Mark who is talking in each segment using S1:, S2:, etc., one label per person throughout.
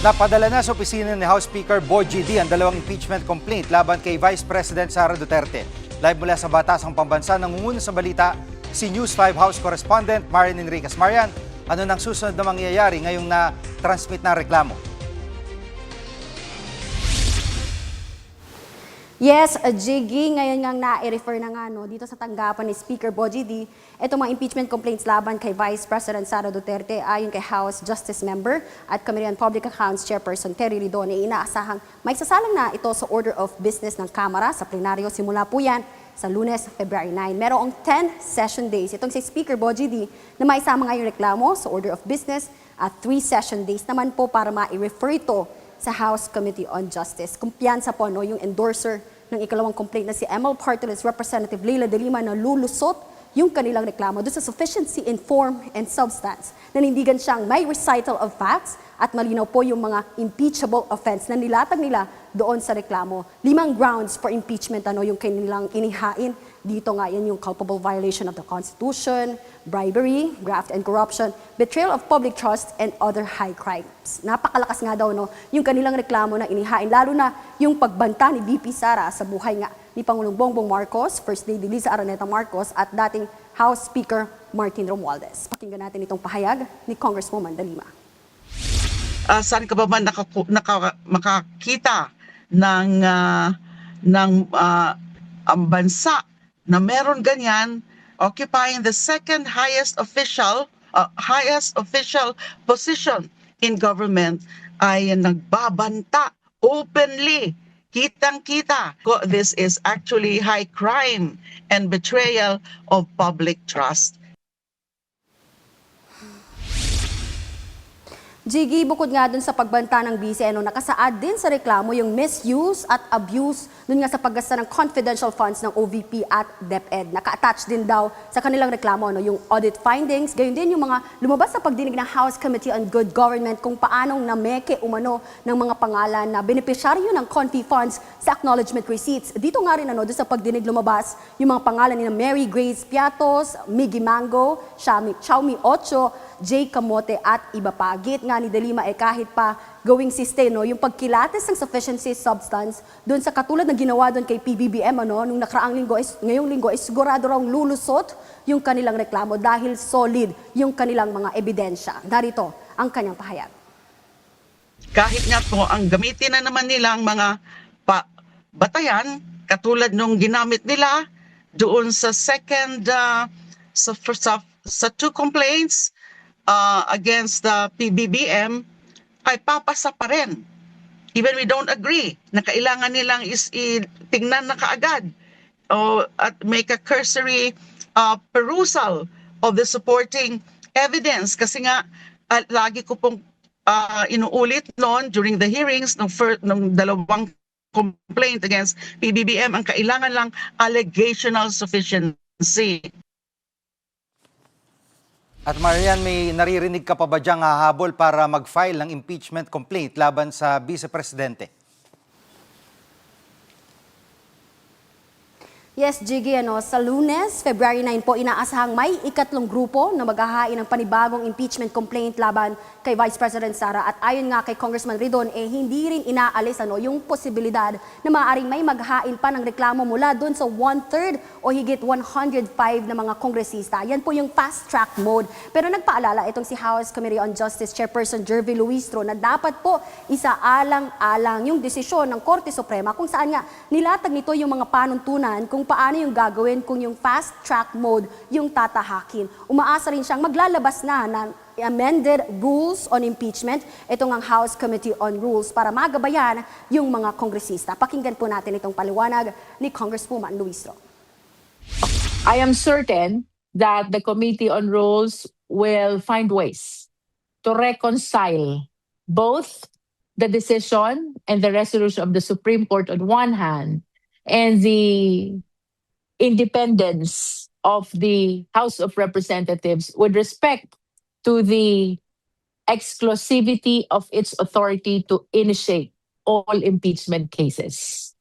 S1: Napadala na sa opisina ni House Speaker Bogie D ang dalawang impeachment complaint laban kay Vice President Sara Duterte. Live mula sa Batasang Pambansa, nangunguna sa balita si News 5 House Correspondent Marian Enriquez. Marian, ano nang susunod na mangyayari ngayong na-transmit na reklamo?
S2: Yes, Jiggy, ngayon nga na-refer na nga dito sa tanggapan ni Speaker Bogie D, itong mga impeachment complaints laban kay Vice President Sara Duterte ayon kay House Justice Member at Committee on Public Accounts Chairperson Terry Ridon ay inaasahang may sasalang na ito sa Order of Business ng Kamara sa plenaryo. Simula po yan sa Lunes, February 9. Merong 10 session days itong si Speaker Bogie D na maisama ngayong reklamo sa Order of Business at 3 session days naman po para ma-refer ito sa House Committee on Justice. Kumpiyansa po yung endorser ng ikalawang complaint na si ML Party List Representative Leila de Lima na lulusot yung kanilang reklamo doon sa sufficiency in form and substance. Nanindigan siyang may recital of facts at malinaw po yung mga impeachable offense na nilatag nila doon sa reklamo. 5 grounds for impeachment yung kanilang inihain. Dito nga yan yung culpable violation of the Constitution, bribery, graft and corruption, betrayal of public trust, and other high crimes. Napakalakas nga daw yung kanilang reklamo na inihain, lalo na yung pagbanta ni VP Sara sa buhay nga ni Pangulong Bongbong Marcos, First Lady Liza Araneta Marcos, at dating House Speaker Martin Romualdez. Pakinggan natin itong pahayag ni Congresswoman de Lima.
S3: Saan ka ba man makakita ng bansa na meron ganyan occupying the second highest official position in government ay nagbabanta openly, kitang-kita. This is actually high crime and betrayal of public trust.
S2: Jiggy, bukod nga dun sa pagbanta ng BC, nakasaad din sa reklamo yung misuse at abuse dun nga sa paggasta ng confidential funds ng OVP at DepEd. Naka-attach din daw sa kanilang reklamo yung audit findings, gayon din yung mga lumabas sa pagdinig ng House Committee on Good Government kung paanong nameke umano ng mga pangalan na benepisyaryo ng Confi funds sa acknowledgement receipts. Dito nga rin dun sa pagdinig lumabas yung mga pangalan ni Mary Grace Piatos, Miggy Mango, Xiaomi Ocho, Jay Camote at iba pa. Git nga ni de Lima kahit pa gawing siste yung pagkilates ng sufficiency substance doon sa katulad na ginawa doon kay PBBM nung ngayong linggo ay sigurado raw lulusot yung kanilang reklamo dahil solid yung kanilang mga ebidensya. Narito ang kanyang pahayag.
S3: Kahit nga po ang gamitin na naman nilang mga batayan katulad nung ginamit nila doon sa second sa 2 complaints against the PBBM ay papasa pa rin. Even we don't agree na kailangan nilang tingnan na kaagad at make a cursory perusal of the supporting evidence. Kasi nga, lagi ko pong inuulit noon during the hearings ng dalawang complaint against PBBM, ang kailangan lang allegational sufficiency.
S1: At Marian, may naririnig ka pa ba diyang hahabol para mag-file ng impeachment complaint laban sa Vice Presidente?
S2: Yes, Jiggy, sa Lunes, February 9 po, inaasahang may ikatlong grupo na maghahain ng panibagong impeachment complaint laban kay Vice President Sara. At ayon nga kay Congressman Ridon, hindi rin inaalis yung posibilidad na maaaring may maghain pa ng reklamo mula doon sa 1/3 o higit 105 na mga kongresista. Yan po yung fast track mode. Pero nagpaalala itong si House Committee on Justice Chairperson Jervy Luistro na dapat po isaalang-alang yung desisyon ng Korte Suprema kung saan nga nilatag nito yung mga panuntunan kung paano yung gagawin kung yung fast track mode yung tatahakin. Umaasa rin siyang maglalabas na ng amended rules on impeachment, itong ang House Committee on Rules para magabayan yung mga kongresista. Pakinggan po natin itong paliwanag ni Congresswoman Luistro.
S4: I am certain that the Committee on Rules will find ways to reconcile both the decision and the resolution of the Supreme Court on one hand and the independence of the House of Representatives with respect to the exclusivity of its authority to initiate all impeachment cases.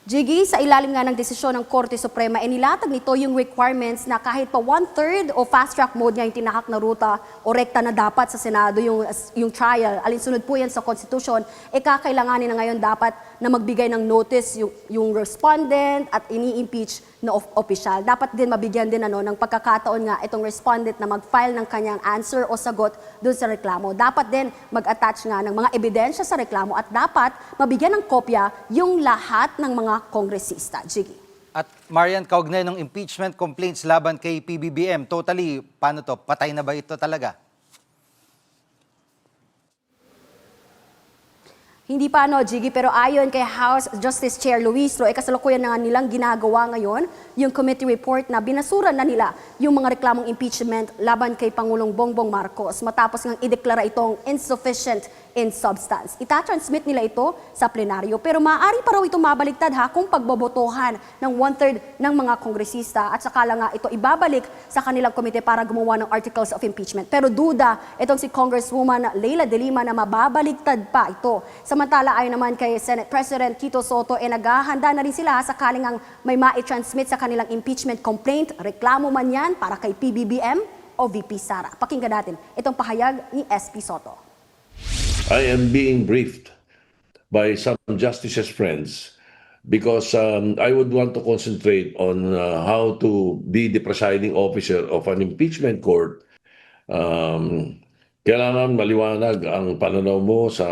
S2: Jiggy, sa ilalim nga ng desisyon ng Korte Suprema, inilatag nito yung requirements na kahit pa 1/3 o fast track mode nga yung tinahak na ruta o rekta na dapat sa Senado yung trial, alinsunod po yan sa Constitution, kakailanganin na ngayon dapat na magbigay ng notice yung respondent at ini-impeach na opisyal. Dapat din mabigyan din ng pagkakataon nga itong respondent na mag-file ng kanyang answer o sagot dun sa reklamo. Dapat din mag-attach nga ng mga ebidensya sa reklamo at dapat mabigyan ng kopya yung lahat ng mga kongresista. Jiggy.
S1: At Marian, kaugnay ng impeachment complaints laban kay PBBM, totally, paano to? Patay na ba ito talaga?
S2: Hindi pa Jiggy, pero ayon kay House Justice Chair Luis Ro, kasalukuyan na nga nilang ginagawa ngayon yung committee report na binasura na nila yung mga reklamong impeachment laban kay Pangulong Bongbong Marcos matapos ngang ideklara itong insufficient in substance. Ita-transmit nila ito sa plenaryo pero maaari pa raw itong mabaligtad kung pagbobotohan ng 1/3 ng mga kongresista at saka lang nga ito ibabalik sa kanilang komite para gumawa ng articles of impeachment. Pero duda itong si Congresswoman Leila De Lima na mababaligtad pa ito. Samantala ayon naman kay Senate President Tito Soto, naghahanda na rin sila sakaling ang may ma-transmit sa kanilang impeachment complaint, reklamo man yan para kay PBBM o VP Sara. Pakinggan natin itong pahayag ni SP Soto.
S5: I am being briefed by some justices friends because I would want to concentrate on how to be the presiding officer of an impeachment court. Kailangan maliwanag ang pananaw mo sa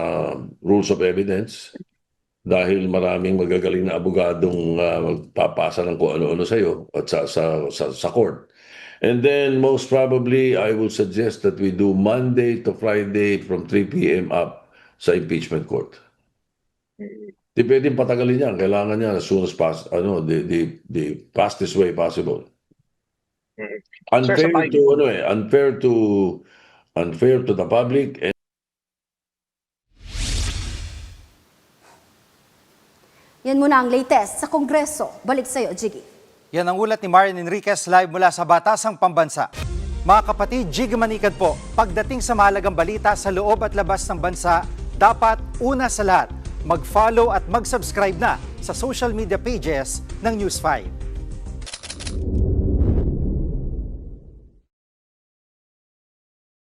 S5: rules of evidence dahil maraming magagaling na abogadong magpapasa ng kung ano-ano sa iyo at sa court. And then most probably I will suggest that we do Monday to Friday from 3 p.m. up sa impeachment court. Di pwedeng patagalin yan. Kailangan yan as soon as possible, the fastest way possible. Unfair to the public.
S2: Yan muna ang latest sa Kongreso. Balik sa'yo, Jiggy.
S1: Yan ang ulat ni Marian Enriquez live mula sa Batasang Pambansa. Mga kapatid, Jiggy Manikad po, pagdating sa mahalagang balita sa loob at labas ng bansa, dapat una sa lahat, mag-follow at mag-subscribe na sa social media pages ng News 5.